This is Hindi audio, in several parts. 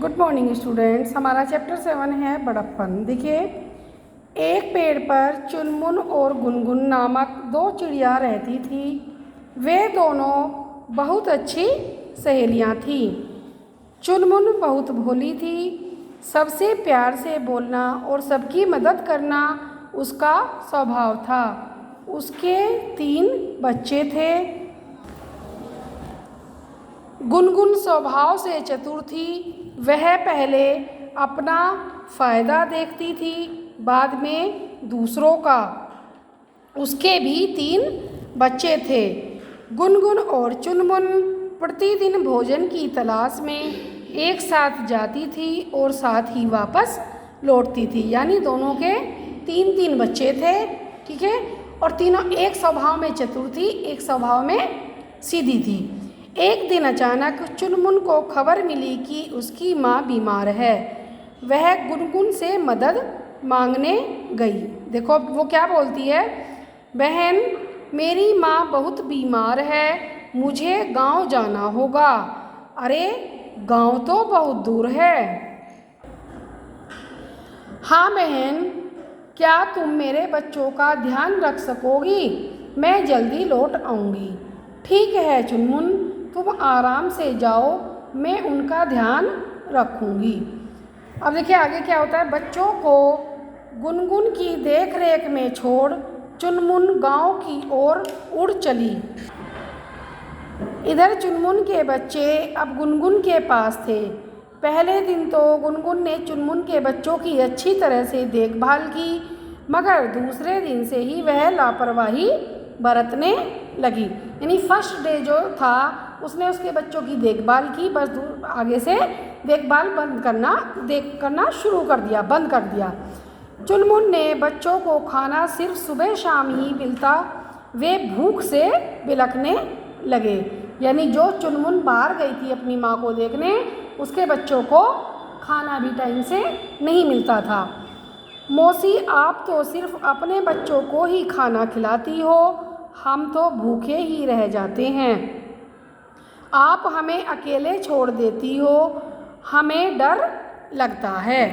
Good morning students. हमारा चैप्टर 7 है बड़प्पन। देखिए, एक पेड़ पर चुनमुन और गुनगुन नामक दो चिड़िया रहती थी। वे दोनों बहुत अच्छी सहेलियां थीं। चुनमुन बहुत भोली थी। सबसे प्यार से बोलना और सबकी मदद करना उसका स्वभाव था। उसके 3 बच्चे थे। गुनगुन स्वभाव से चतुर थी। वह पहले अपना फ़ायदा देखती थी, बाद में दूसरों का। उसके भी 3 बच्चे थे। गुनगुन और चुनमुन प्रतिदिन भोजन की तलाश में एक साथ जाती थी और साथ ही वापस लौटती थी। यानी दोनों के 3 बच्चे थे, ठीक है। और तीनों एक स्वभाव में चतुर थी, एक स्वभाव में सीधी थी। एक दिन अचानक चुनमुन को खबर मिली कि उसकी माँ बीमार है। वह गुनगुन से मदद मांगने गई। देखो वो क्या बोलती है, बहन मेरी माँ बहुत बीमार है, मुझे गांव जाना होगा। अरे गांव तो बहुत दूर है। हाँ बहन, क्या तुम मेरे बच्चों का ध्यान रख सकोगी? मैं जल्दी लौट आऊँगी। ठीक है चुनमुन, तुम आराम से जाओ, मैं उनका ध्यान रखूँगी। अब देखिए आगे क्या होता है। बच्चों को गुनगुन की देख रेख में छोड़ चुनमुन गांव की ओर उड़ चली। इधर चुनमुन के बच्चे अब गुनगुन के पास थे। पहले दिन तो गुनगुन ने चुनमुन के बच्चों की अच्छी तरह से देखभाल की, मगर दूसरे दिन से ही वह लापरवाही बरतने लगी। यानी फर्स्ट डे जो था उसने उसके बच्चों की देखभाल की, बस आगे से देखभाल बंद करना शुरू कर दिया, बंद कर दिया। चुनमुन ने बच्चों को खाना सिर्फ सुबह शाम ही मिलता। वे भूख से बिलखने लगे। यानी जो चुनमुन बाहर गई थी अपनी माँ को देखने, उसके बच्चों को खाना भी टाइम से नहीं मिलता था। मौसी, आप तो सिर्फ अपने बच्चों को ही खाना खिलाती हो, हम तो भूखे ही रह जाते हैं। आप हमें अकेले छोड़ देती हो, हमें डर लगता है।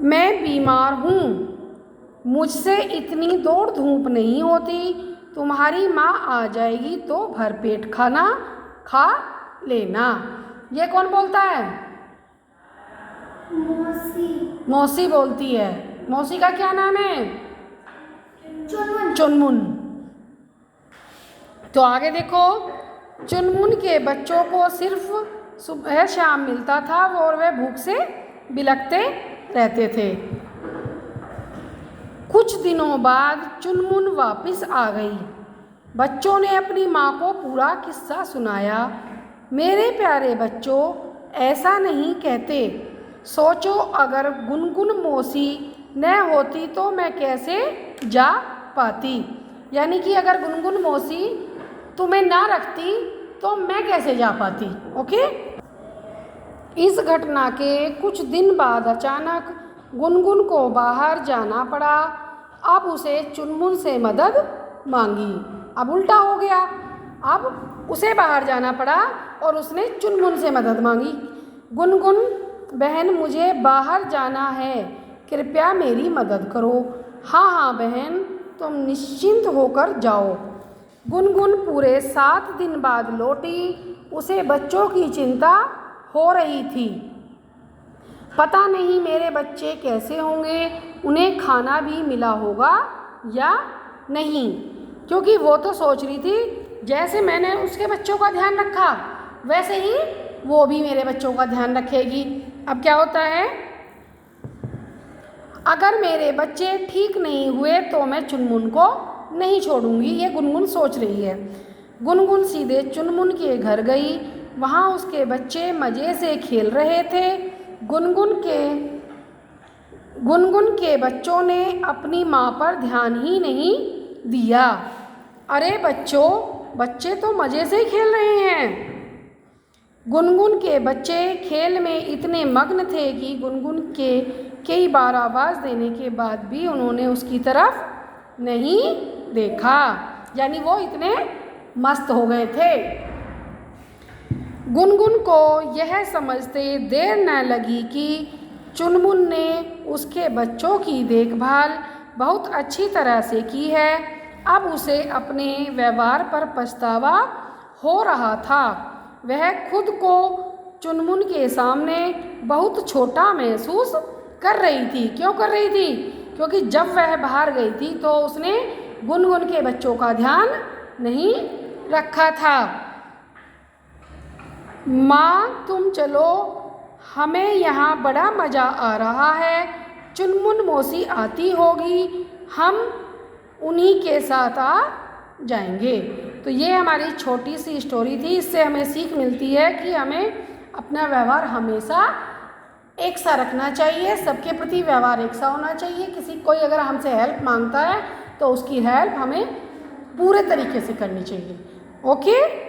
मैं बीमार हूँ, मुझसे इतनी दौड़ धूप नहीं होती। तुम्हारी माँ आ जाएगी तो भरपेट खाना खा लेना। ये कौन बोलता है? मौसी बोलती है। मौसी का क्या नाम है? चुनमुन। तो आगे देखो, चुनमुन के बच्चों को सिर्फ सुबह शाम मिलता था और वे भूख से बिलखते रहते थे। कुछ दिनों बाद चुनमुन वापस आ गई। बच्चों ने अपनी माँ को पूरा किस्सा सुनाया। मेरे प्यारे बच्चों, ऐसा नहीं कहते। सोचो, अगर गुनगुन मौसी न होती तो मैं कैसे जा पाती। यानी कि अगर गुनगुन मौसी तुम्हें ना रखती तो मैं कैसे जा पाती। ओके। इस घटना के कुछ दिन बाद अचानक गुनगुन को बाहर जाना पड़ा। अब उसे चुनमुन से मदद मांगी। अब उल्टा हो गया, अब उसे बाहर जाना पड़ा और उसने चुनमुन से मदद मांगी। गुनगुन, बहन मुझे बाहर जाना है, कृपया मेरी मदद करो। हाँ हाँ बहन, तुम निश्चिंत होकर जाओ। गुनगुन पूरे 7 दिन बाद लौटी। उसे बच्चों की चिंता हो रही थी। पता नहीं मेरे बच्चे कैसे होंगे, उन्हें खाना भी मिला होगा या नहीं। क्योंकि वो तो सोच रही थी जैसे मैंने उसके बच्चों का ध्यान रखा वैसे ही वो भी मेरे बच्चों का ध्यान रखेगी। अब क्या होता है, अगर मेरे बच्चे ठीक नहीं हुए तो मैं चुनमुन को नहीं छोड़ूंगी, ये गुनगुन सोच रही है। गुनगुन सीधे चुनमुन के घर गई। वहाँ उसके बच्चे मज़े से खेल रहे थे। गुनगुन के बच्चों ने अपनी माँ पर ध्यान ही नहीं दिया। अरे बच्चों, बच्चे तो मज़े से खेल रहे हैं। गुनगुन के बच्चे खेल में इतने मग्न थे कि गुनगुन के कई बार आवाज़ देने के बाद भी उन्होंने उसकी तरफ नहीं देखा। यानी वो इतने मस्त हो गए थे। गुनगुन को यह समझते देर न लगी कि चुनमुन ने उसके बच्चों की देखभाल बहुत अच्छी तरह से की है। अब उसे अपने व्यवहार पर पछतावा हो रहा था। वह खुद को चुनमुन के सामने बहुत छोटा महसूस कर रही थी। क्यों कर रही थी? क्योंकि जब वह बाहर गई थी तो उसने गुनगुन के बच्चों का ध्यान नहीं रखा था। माँ तुम चलो, हमें यहाँ बड़ा मज़ा आ रहा है। चुनमुन मौसी आती होगी, हम उन्हीं के साथ आ जाएंगे। तो ये हमारी छोटी सी स्टोरी थी। इससे हमें सीख मिलती है कि हमें अपना व्यवहार हमेशा एक सा रखना चाहिए, सबके प्रति व्यवहार एक सा होना चाहिए। कोई अगर हमसे हेल्प मांगता है तो उसकी हेल्प हमें पूरे तरीके से करनी चाहिए। ओके।